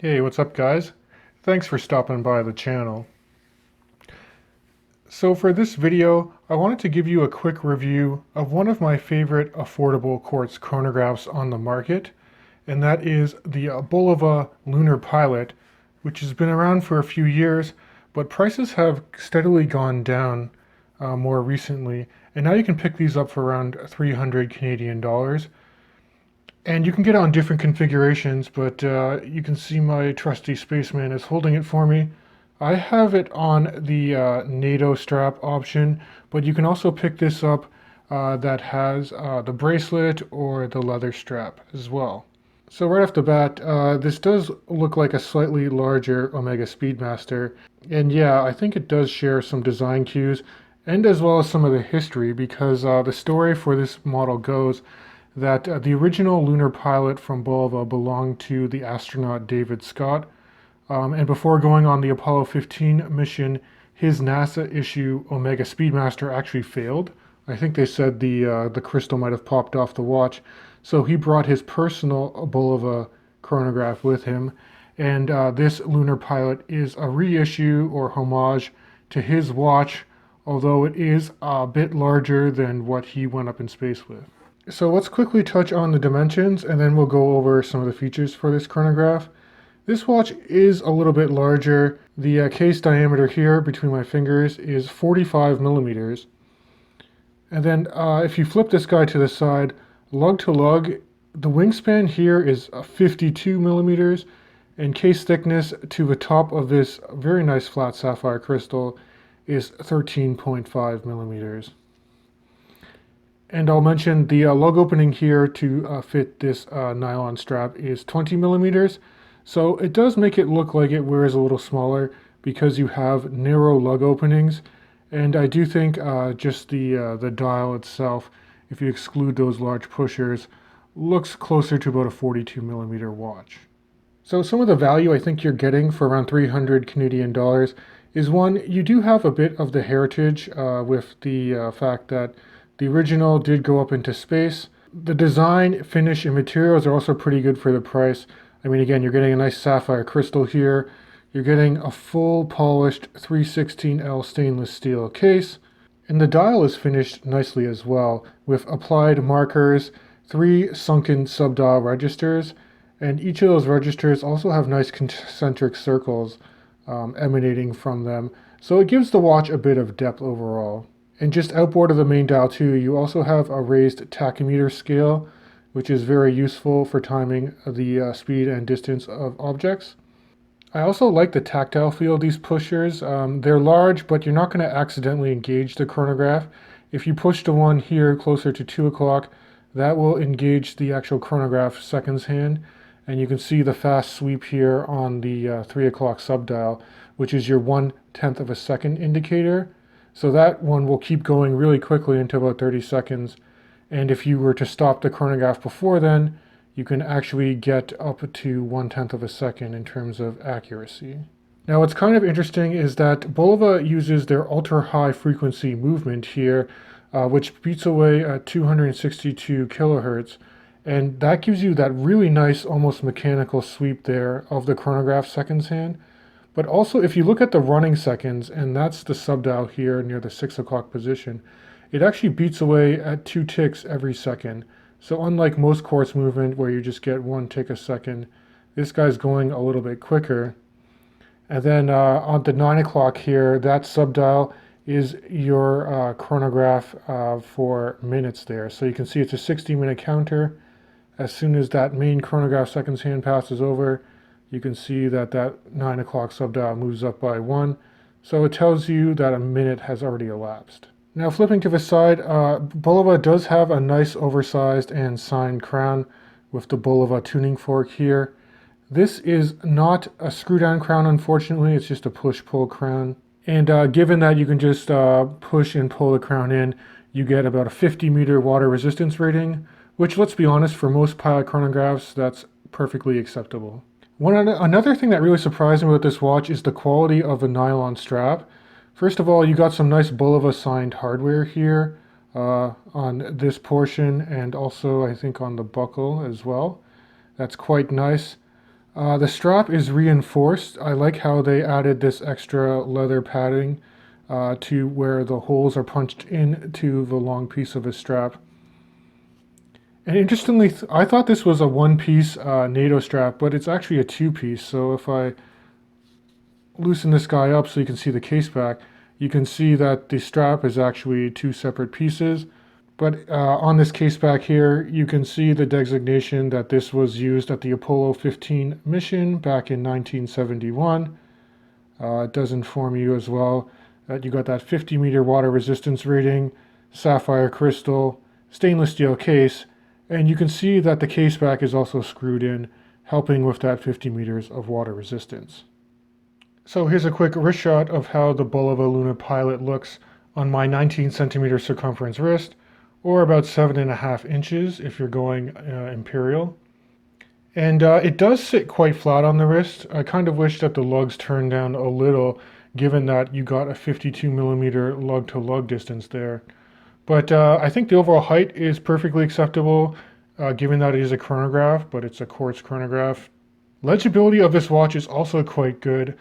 Hey, what's up guys? Thanks for stopping by the channel. So for this video, I wanted to give you a quick review of one of my favorite affordable quartz chronographs on the market, and that is the Bulova Lunar Pilot, which has been around for a few years, but prices have steadily gone down more recently, and now you can pick these up for around 300 Canadian dollars. And you can get it on different configurations, but you can see my trusty spaceman is holding it for me. I have it on the NATO strap option, but you can also pick this up that has the bracelet or the leather strap as well. So right off the bat, this does look like a slightly larger Omega Speedmaster. And yeah, I think it does share some design cues and as well as some of the history because the story for this model goes that the original lunar pilot from Bulova belonged to the astronaut David Scott. And before going on the Apollo 15 mission, his NASA issue Omega Speedmaster actually failed. I think they said the crystal might have popped off the watch. So he brought his personal Bulova chronograph with him. And this lunar pilot is a reissue or homage to his watch, although it is a bit larger than what he went up in space with. So let's quickly touch on the dimensions and then we'll go over some of the features for this chronograph. This watch is a little bit larger. The case diameter here between my fingers is 45 millimeters. And then if you flip this guy to the side, lug to lug, the wingspan here is 52 millimeters, and case thickness to the top of this very nice flat sapphire crystal is 13.5 millimeters. And I'll mention the lug opening here to fit this nylon strap is 20 millimeters. So it does make it look like it wears a little smaller because you have narrow lug openings. And I do think just the dial itself, if you exclude those large pushers, looks closer to about a 42 millimeter watch. So some of the value I think you're getting for around 300 Canadian dollars is one, you do have a bit of the heritage with the fact that the original did go up into space. The design, finish, and materials are also pretty good for the price. I mean, again, you're getting a nice sapphire crystal here. You're getting a full polished 316L stainless steel case. And the dial is finished nicely as well with applied markers, 3 sunken sub-dial registers, and each of those registers also have nice concentric circles emanating from them. So it gives the watch a bit of depth overall. And just outboard of the main dial too, you also have a raised tachymeter scale, which is very useful for timing the speed and distance of objects. I also like the tactile feel of these pushers. They're large, but you're not going to accidentally engage the chronograph. If you push the one here closer to 2 o'clock, that will engage the actual chronograph seconds hand. And you can see the fast sweep here on the 3 o'clock subdial, which is your 1/10 of a second indicator. So that one will keep going really quickly until about 30 seconds. And if you were to stop the chronograph before then, you can actually get up to 1/10 of a second in terms of accuracy. Now what's kind of interesting is that Bulova uses their ultra-high frequency movement here, which beats away at 262 kilohertz. And that gives you that really nice, almost mechanical sweep there of the chronograph seconds hand. But also, if you look at the running seconds, and that's the subdial here near the 6 o'clock position, it actually beats away at 2 ticks every second. So unlike most quartz movement where you just get 1 tick a second, this guy's going a little bit quicker. And then on the 9 o'clock here, that subdial is your chronograph for minutes there. So you can see it's a 60-minute counter. As soon as that main chronograph seconds hand passes over, you can see that that 9 o'clock subdial moves up by 1. So it tells you that a minute has already elapsed. Now flipping to the side, Bulova does have a nice oversized and signed crown with the Bulova tuning fork here. This is not a screw-down crown, unfortunately. It's just a push-pull crown. And given that you can just push and pull the crown in, you get about a 50-meter water resistance rating, which, let's be honest, for most pilot chronographs, that's perfectly acceptable. Another thing that really surprised me about this watch is the quality of the nylon strap. First of all, you got some nice Bulova signed hardware here on this portion and also I think on the buckle as well. That's quite nice. The strap is reinforced. I like how they added this extra leather padding to where the holes are punched into the long piece of the strap. And interestingly, I thought this was a one-piece NATO strap, but it's actually a two-piece. So if I loosen this guy up so you can see the case back, you can see that the strap is actually two separate pieces. But on this case back here, you can see the designation that this was used at the Apollo 15 mission back in 1971. It does inform you as well that you got that 50-meter water resistance rating, sapphire crystal, stainless steel case, and you can see that the case back is also screwed in, helping with that 50 meters of water resistance. So here's a quick wrist shot of how the Bulova Lunar Pilot looks on my 19 centimeter circumference wrist, or about 7.5 inches if you're going imperial. And it does sit quite flat on the wrist. I kind of wish that the lugs turned down a little, given that you got a 52 millimeter lug to lug distance there. But I think the overall height is perfectly acceptable, given that it is a chronograph, but it's a quartz chronograph. Legibility of this watch is also quite good.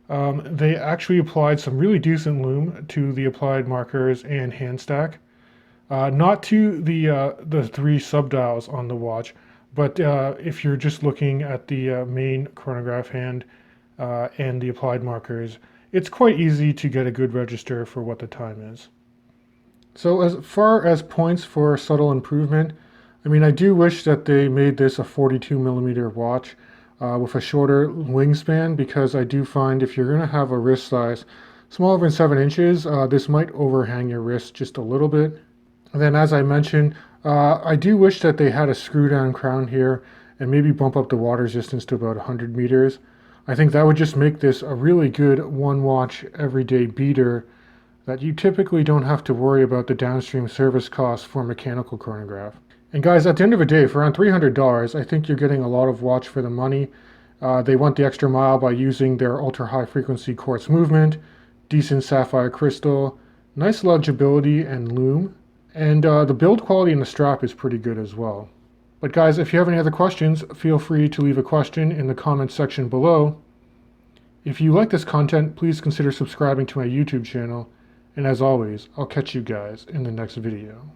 They actually applied some really decent lume to the applied markers and hand stack. Not to the three subdials on the watch, but if you're just looking at the main chronograph hand and the applied markers, it's quite easy to get a good register for what the time is. So as far as points for subtle improvement, I mean, I do wish that they made this a 42 millimeter watch with a shorter wingspan, because I do find if you're going to have a wrist size smaller than 7 inches, this might overhang your wrist just a little bit. And then, as I mentioned, I do wish that they had a screw down crown here and maybe bump up the water resistance to about 100 meters. I think that would just make this a really good one watch everyday beater that you typically don't have to worry about the downstream service costs for mechanical chronograph. And guys, at the end of the day, for around $300, I think you're getting a lot of watch for the money. They went the extra mile by using their ultra high frequency quartz movement, decent sapphire crystal, nice legibility and lume, and the build quality in the strap is pretty good as well. But guys, if you have any other questions, feel free to leave a question in the comments section below. If you like this content, please consider subscribing to my YouTube channel. And as always, I'll catch you guys in the next video.